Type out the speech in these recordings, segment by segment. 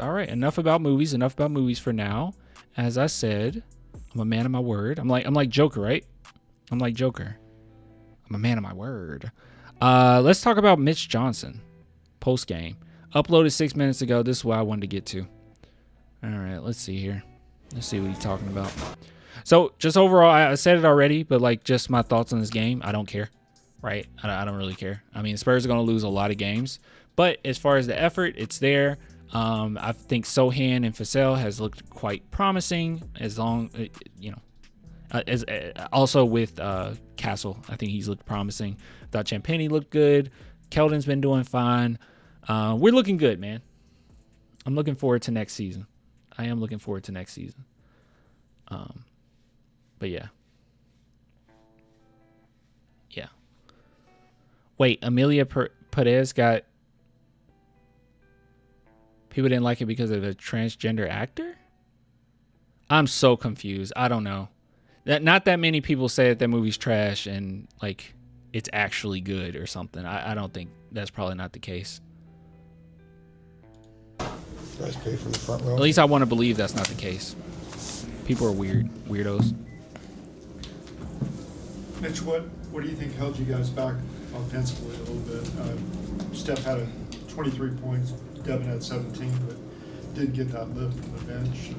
All right, enough about movies. Enough about movies for now. As I said, I'm a man of my word. I'm like Joker, right? I'm like Joker. I'm a man of my word. Let's talk about Mitch Johnson post game. Uploaded 6 minutes ago. This is what I wanted to get to. All right, let's see here. Let's see what he's talking about. So just overall, I said it already, but like just my thoughts on this game. I don't care, right? I don't really care. I mean, Spurs are going to lose a lot of games, but as far as the effort, it's there. I think Sohan and Fasel has looked quite promising. As long, as also with Castle, I think he's looked promising. Thought Champagny looked good. Keldon's been doing fine. We're looking good, man. I'm looking forward to next season. I am looking forward to next season. But yeah. Wait, Amelia Perez got... People didn't like it because of a transgender actor? I'm so confused. I don't know. Not that many people say that movie's trash and like it's actually good or something. I don't think that's probably not the case. Guys pay for the front row. At least I want to believe that's not the case. People are weirdos. Mitch, what do you think held you guys back offensively a little bit? Steph had 23 points, Devin had 17, but didn't get that lift from the bench.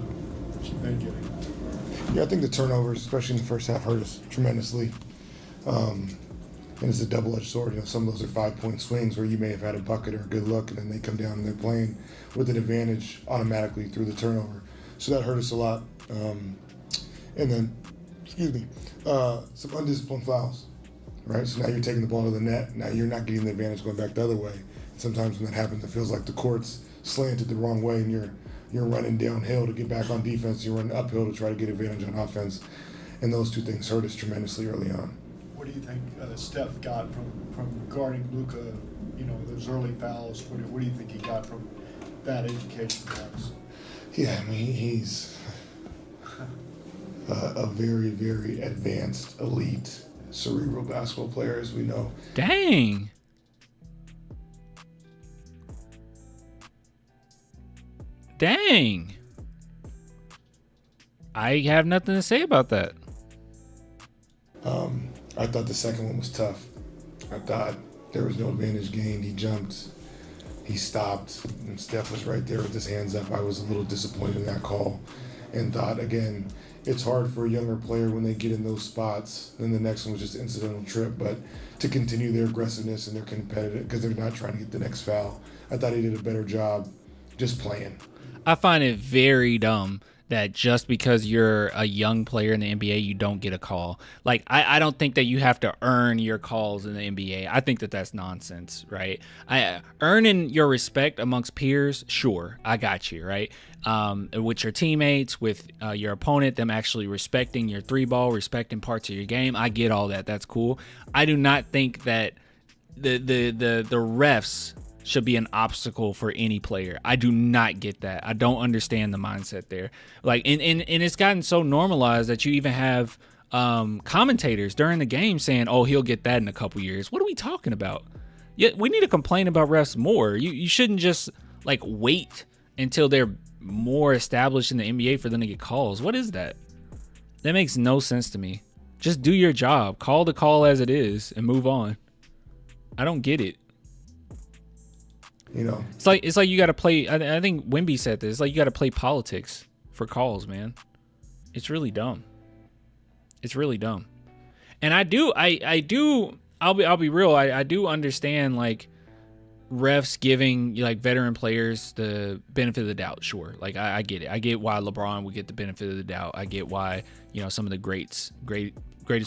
What's you been getting? Yeah, I think the turnovers, especially in the first half, hurt us tremendously. And it's a double-edged sword. You know, some of those are 5-point swings where you may have had a bucket or a good look, and then they come down and they're playing with an advantage automatically through the turnover. So that hurt us a lot. And then, some undisciplined fouls, right? So now you're taking the ball to the net. Now you're not getting the advantage going back the other way. And sometimes when that happens, it feels like the court's slanted the wrong way, and you're running downhill to get back on defense. You're running uphill to try to get advantage on offense. And those two things hurt us tremendously early on. What do you think Steph got from guarding Luka, those early fouls? What do you think he got from bad education, perhaps? Yeah, I mean, he's a very, very advanced, elite, cerebral basketball player, as we know. Dang. I have nothing to say about that. I thought the second one was tough. I thought there was no advantage gained. He jumped, he stopped, and Steph was right there with his hands up. I was a little disappointed in that call and thought, again, it's hard for a younger player when they get in those spots. Then the next one was just an incidental trip, but to continue their aggressiveness and their competitive, because they're not trying to get the next foul. I thought he did a better job just playing. I find it very dumb that just because you're a young player in the NBA, you don't get a call. Like, I don't think that you have to earn your calls in the NBA. I think that that's nonsense, right? Earning your respect amongst peers, sure, I got you, right? With your teammates, with your opponent, them actually respecting your three ball, respecting parts of your game, I get all that. That's cool. I do not think that the refs should be an obstacle for any player. I do not get that. I don't understand the mindset there. Like, and it's gotten so normalized that you even have commentators during the game saying, "Oh, he'll get that in a couple years." What are we talking about? Yeah, we need to complain about refs more. You shouldn't just like wait until they're more established in the NBA for them to get calls. What is that? That makes no sense to me. Just do your job. Call the call as it is and move on. I don't get it. It's like you got to play. I think Wemby said this. It's like you got to play politics for calls, man. It's really dumb. It's really dumb. And I do. I'll be real. I do understand like refs giving like veteran players the benefit of the doubt. Sure, like I get it. I get why LeBron would get the benefit of the doubt. I get why some of the greatest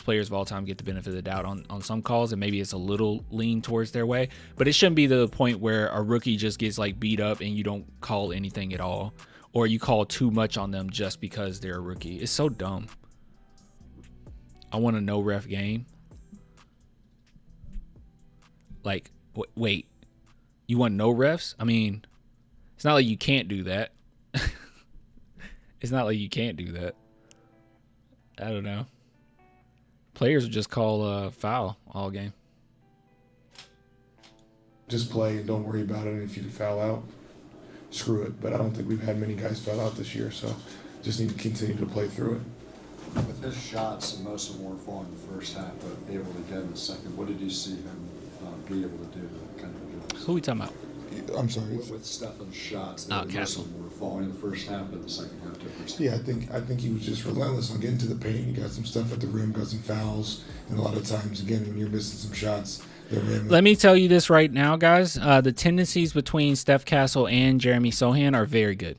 players of all time get the benefit of the doubt on some calls, and maybe it's a little lean towards their way, but it shouldn't be to the point where a rookie just gets like beat up and you don't call anything at all, or you call too much on them just because they're a rookie. It's so dumb. I want a no ref game. Like, wait, you want no refs? I mean, it's not like you can't do that. It's not like you can't do that. I don't know. Players would just call foul all game. Just play and don't worry about it if you foul out. screw it. But I don't think we've had many guys foul out this year, so just need to continue to play through it. With his shots, and most of them were falling in the first half, but able to get in the second, what did you see him be able to do to kind of address? Who are we talking about? I'm sorry. With Stefan's shots, Oh, most Castle. of them were falling in the first half, but the second half different. Yeah, I think he was just relentless on getting to the paint. He got some stuff at the rim, got some fouls, and a lot of times, again, when you're missing some shots, the rim. Let me tell you this right now, guys. The tendencies between Steph Castle and Jeremy Sohan are very good.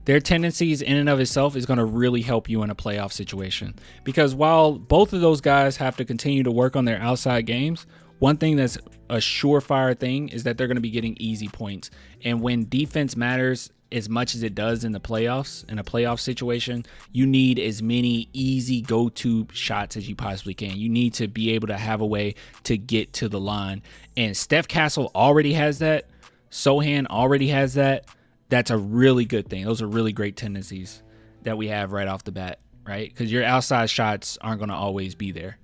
Their tendencies in and of itself is going to really help you in a playoff situation. Because while both of those guys have to continue to work on their outside games, one thing that's a surefire thing is that they're going to be getting easy points. And when defense matters as much as it does in the playoffs, in a playoff situation, you need as many easy go-to shots as you possibly can. You need to be able to have a way to get to the line. And Steph Castle already has that. Sohan already has that. That's a really good thing. Those are really great tendencies that we have right off the bat, right? Because your outside shots aren't going to always be there.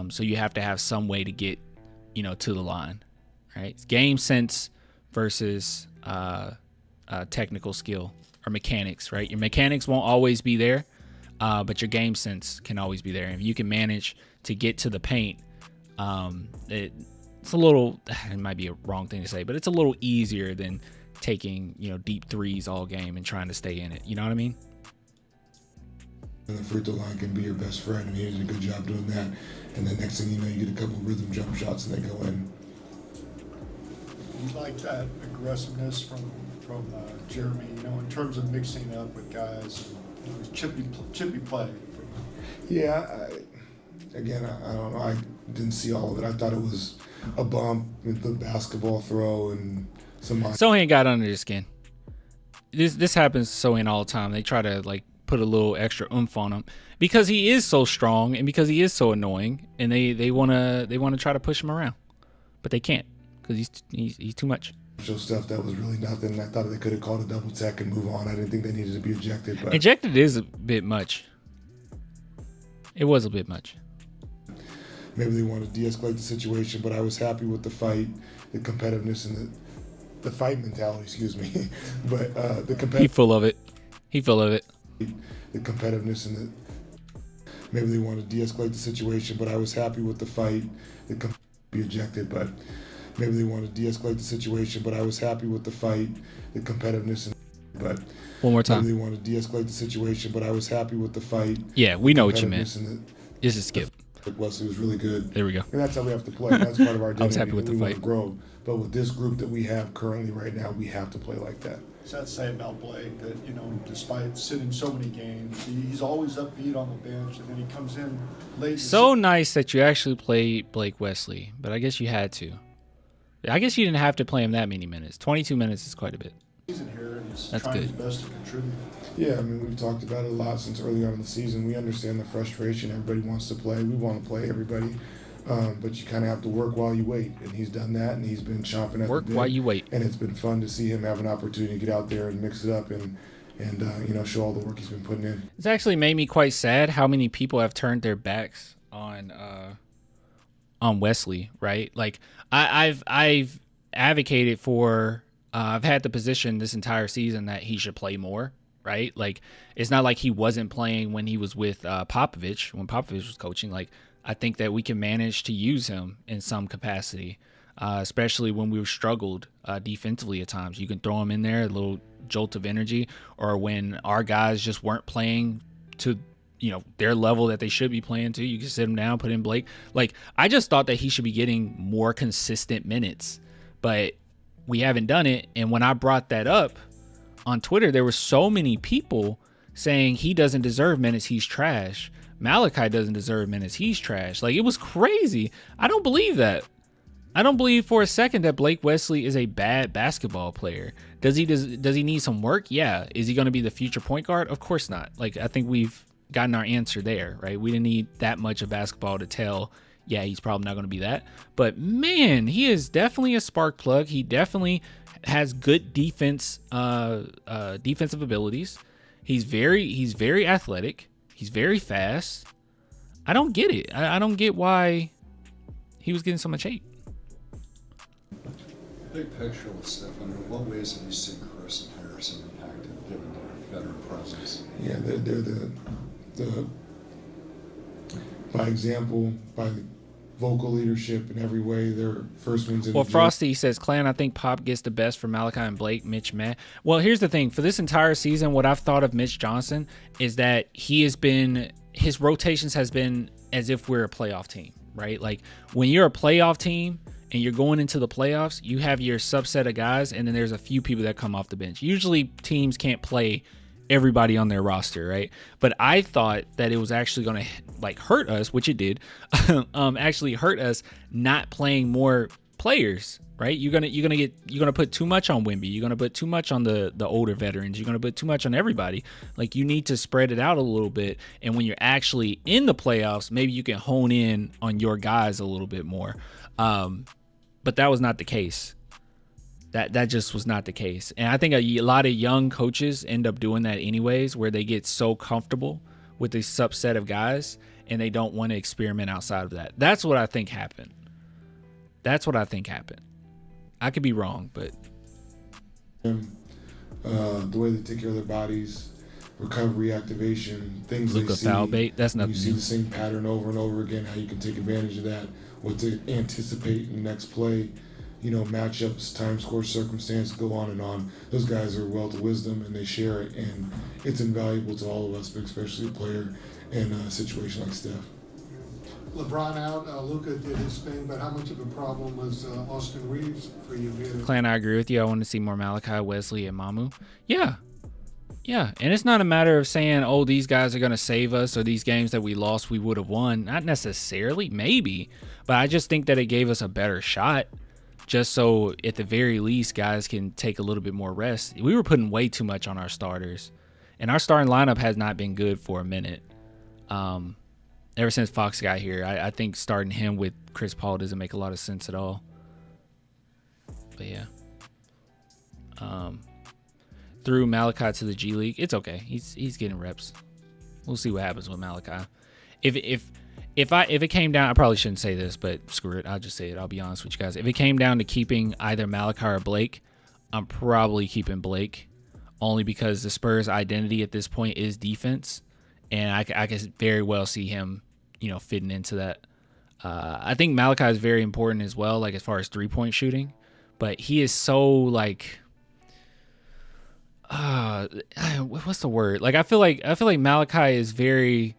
So you have to have some way to get, to the line, right? It's game sense versus technical skill or mechanics, right? Your mechanics won't always be there, but your game sense can always be there. And if you can manage to get to the paint, it's a little, it might be a wrong thing to say, but it's a little easier than taking, deep threes all game and trying to stay in it. You know what I mean? And the free throw line can be your best friend, and he did a good job doing that. And then next thing you know, you get a couple of rhythm jump shots and they go in. You like that aggressiveness from Jeremy, in terms of mixing up with guys, chippy play. Yeah, I don't know. I didn't see all of it. I thought it was a bump with the basketball throw and some. Sohan got under his skin. This happens to Sohan all the time. They try to put a little extra oomph on him because he is so strong and because he is so annoying, and they wanna try to push him around, but they can't because he's too much. Stuff that was really nothing. I thought they could have called a double tech and move on. I didn't think they needed to be ejected. But ejected is a bit much. It was a bit much. Maybe they wanted to de-escalate the situation, but I was happy with the fight, the competitiveness, and the fight mentality. Excuse me, but the competitive. He full of it. The competitiveness and maybe they wanted to de-escalate the situation, but I was happy with the fight. Be ejected, but maybe they wanted to de-escalate the situation, but I was happy with the fight, the competitiveness, but one more time. Maybe they wanted to de-escalate the situation, but I was happy with the fight. Yeah, we know what you meant. Just a skip. Blake Wesley was really good. There we go. And that's how we have to play. That's part of our identity. I was happy with the fight. Grow. But with this group that we have currently right now, we have to play like that. What's that say about Blake that, despite sitting so many games, he's always upbeat on the bench, and then he comes in late. So nice that you actually played Blake Wesley, but I guess you had to. I guess you didn't have to play him that many minutes. 22 minutes is quite a bit. Season here, and he's That's trying good. his best to contribute. Yeah, we've talked about it a lot since early on in the season. We understand the frustration. Everybody wants to play. We want to play everybody. But you kind of have to work while you wait. And he's done that, and he's been chomping at the bit. Work while you wait. And it's been fun to see him have an opportunity to get out there and mix it up and show all the work he's been putting in. It's actually made me quite sad how many people have turned their backs on Wesley, right? I've advocated for I've had the position this entire season that he should play more, right? It's not like he wasn't playing when he was with Popovich, when Popovich was coaching. I think that we can manage to use him in some capacity, especially when we've struggled defensively at times. You can throw him in there, a little jolt of energy, or when our guys just weren't playing to their level that they should be playing to, you can sit him down, put in Blake. I just thought that he should be getting more consistent minutes, but we haven't done it. And when I brought that up on Twitter, there were so many people saying he doesn't deserve minutes, he's trash. Malachi doesn't deserve minutes, he's trash. It was crazy. I don't believe that. I don't believe for a second that Blake Wesley is a bad basketball player. Does he need some work? Yeah. Is he going to be the future point guard? Of course not. I think we've gotten our answer there, right? We didn't need that much of basketball to tell, yeah, he's probably not going to be that. But man, he is definitely a spark plug. He definitely has good defensive abilities. He's very athletic. He's very fast. I don't get it. I don't get why he was getting so much hate. Big picture with Steph, in what ways have you seen Harris and Harrison impacted given their veteran presence? Yeah, they're the by example, by vocal leadership in every way. They're first ones in. Well, the Frosty says, Clan, I think Pop gets the best for Malachi and Blake, Mitch, Matt. Well, here's the thing. For this entire season, what I've thought of Mitch Johnson is that his rotations has been as if we're a playoff team, right? Like when you're a playoff team and you're going into the playoffs, you have your subset of guys, and then there's a few people that come off the bench. Usually teams can't play everybody on their roster, right? But I thought that it was actually going to like hurt us, which it did, actually hurt us not playing more players, right? You're gonna put too much on Wemby. You're gonna put too much on the older veterans. You're gonna put too much on everybody. Like you need to spread it out a little bit. And when you're actually in the playoffs, maybe you can hone in on your guys a little bit more. But that was not the case. That just was not the case. And I think a lot of young coaches end up doing that anyways, where they get so comfortable with a subset of guys and they don't want to experiment outside of that. That's what I think happened. I could be wrong, but the way they take care of their bodies, recovery, activation, things Luka they see. foul bait, that's nothing You see new. the same pattern over and over again, how you can take advantage of that, what to anticipate in the next play, matchups, time, score, circumstance, go on and on. Those guys are a wealth of wisdom, and they share it, and it's invaluable to all of us, but especially a player in a situation like Steph. LeBron out, Luka did his thing, but how much of a problem was Austin Reeves for you? Clan, I agree with you. I want to see more Malachi, Wesley, and Mamu. Yeah. And it's not a matter of saying, oh, these guys are going to save us, or these games that we lost we would have won. Not necessarily, maybe. But I just think that it gave us a better shot, just so at the very least guys can take a little bit more rest. We were putting way too much on our starters, and our starting lineup has not been good for a minute. Ever since Fox got here, I think starting him with Chris Paul doesn't make a lot of sense at all. But yeah. Threw Malachi to the G League. It's okay. He's getting reps. We'll see what happens with Malachi. If it came down, I probably shouldn't say this, but screw it. I'll just say it. I'll be honest with you guys. If it came down to keeping either Malachi or Blake, I'm probably keeping Blake, only because the Spurs' identity at this point is defense, and I can very well see him, fitting into that. I think Malachi is very important as well, like as far as 3-point shooting, but he is so like, what's the word? Like I feel like Malachi is very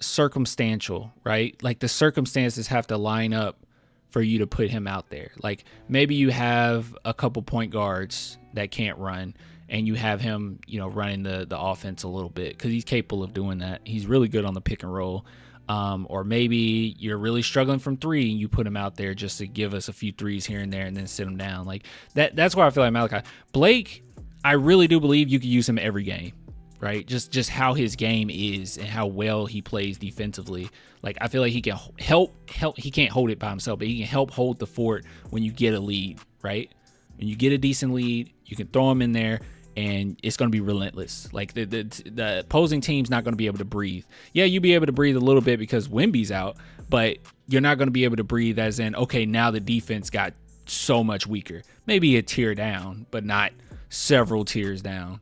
circumstantial, right? Like the circumstances have to line up for you to put him out there. Like maybe you have a couple point guards that can't run, and you have him, running the offense a little bit because he's capable of doing that. He's really good on the pick and roll. Or maybe you're really struggling from three and you put him out there just to give us a few threes here and there and then sit him down. Like that's why I feel like Malachi. Blake, I really do believe you could use him every game, right? Just how his game is and how well he plays defensively. Like I feel like he can help. He can't hold it by himself, but he can help hold the fort when you get a lead, right? When you get a decent lead, you can throw him in there, and it's going to be relentless. Like the opposing team's not going to be able to breathe. Yeah, you'll be able to breathe a little bit because Wemby's out, but you're not going to be able to breathe as in, okay, now the defense got so much weaker. Maybe a tier down, but not several tiers down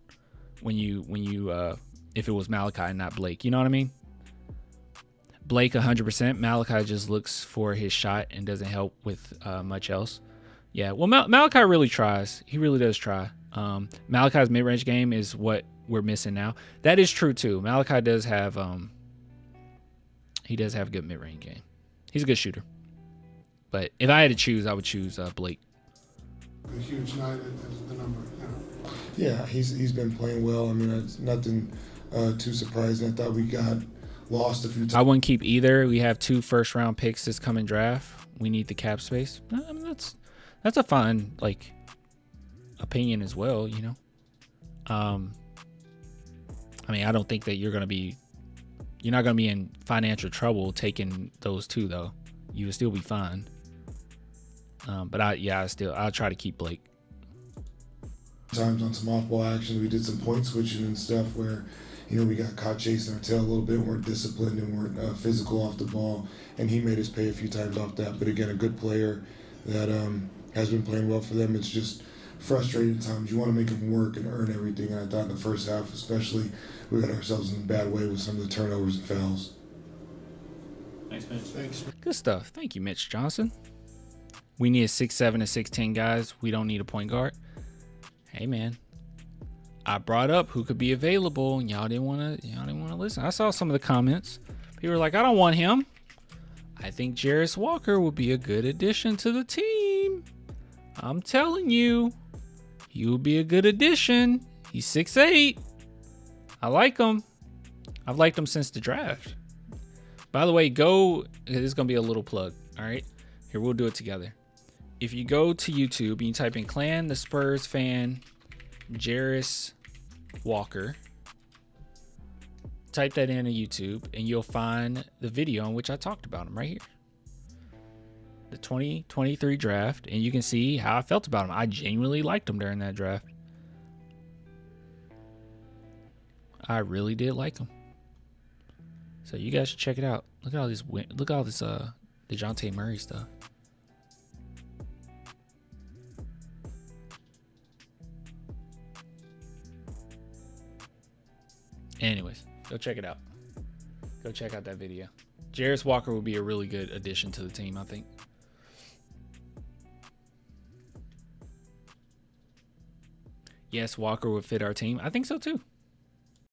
when you if it was Malachi and not Blake. You know what I mean? Blake 100%. Malachi just looks for his shot and doesn't help with much else. Yeah, well, Malachi really tries. He really does try. Malachi's mid-range game is what we're missing now. That is true too. Malachi does have a good mid-range game. He's a good shooter. But if I had to choose, I would choose Blake. A huge night as the number. Yeah, he's been playing well. I mean, it's nothing too surprising. I thought we got lost a few times. I wouldn't keep either. We have 2 first-round picks this coming draft. We need the cap space. I mean, that's a fine opinion as well, I mean, I don't think that you're not going to be in financial trouble taking those 2 though. You would still be fine. But I'll try to keep Blake. Times on some off-ball action, we did some point switching and stuff where, we got caught chasing our tail a little bit, weren't disciplined and weren't physical off the ball, and he made us pay a few times off that. But again, a good player that has been playing well for them. It's just frustrated at times. You want to make them work and earn everything. And I thought in the first half, especially, we got ourselves in a bad way with some of the turnovers and fouls. Thanks, Mitch. Thanks. Good stuff. Thank you, Mitch Johnson. We need a 6'7" and 6'10" guys. We don't need a point guard. Hey, man. I brought up who could be available, and y'all didn't want to listen. I saw some of the comments. People were like, I don't want him. I think Jarris Walker would be a good addition to the team. I'm telling you, he would be a good addition. He's 6'8". I like him. I've liked him since the draft. By the way, this is going to be a little plug. All right. Here, we'll do it together. If you go to YouTube and you type in Clan the Spurs fan Jarris Walker, type that into YouTube and you'll find the video in which I talked about him right here. The 2023 draft, and you can see how I felt about him. I genuinely liked him during that draft. I really did like him. So you guys should check it out. Look at all this DeJounte Murray stuff. Anyways, go check it out. Go check out that video. Jarris Walker will be a really good addition to the team, I think. Yes, Walker would fit our team. I think so too.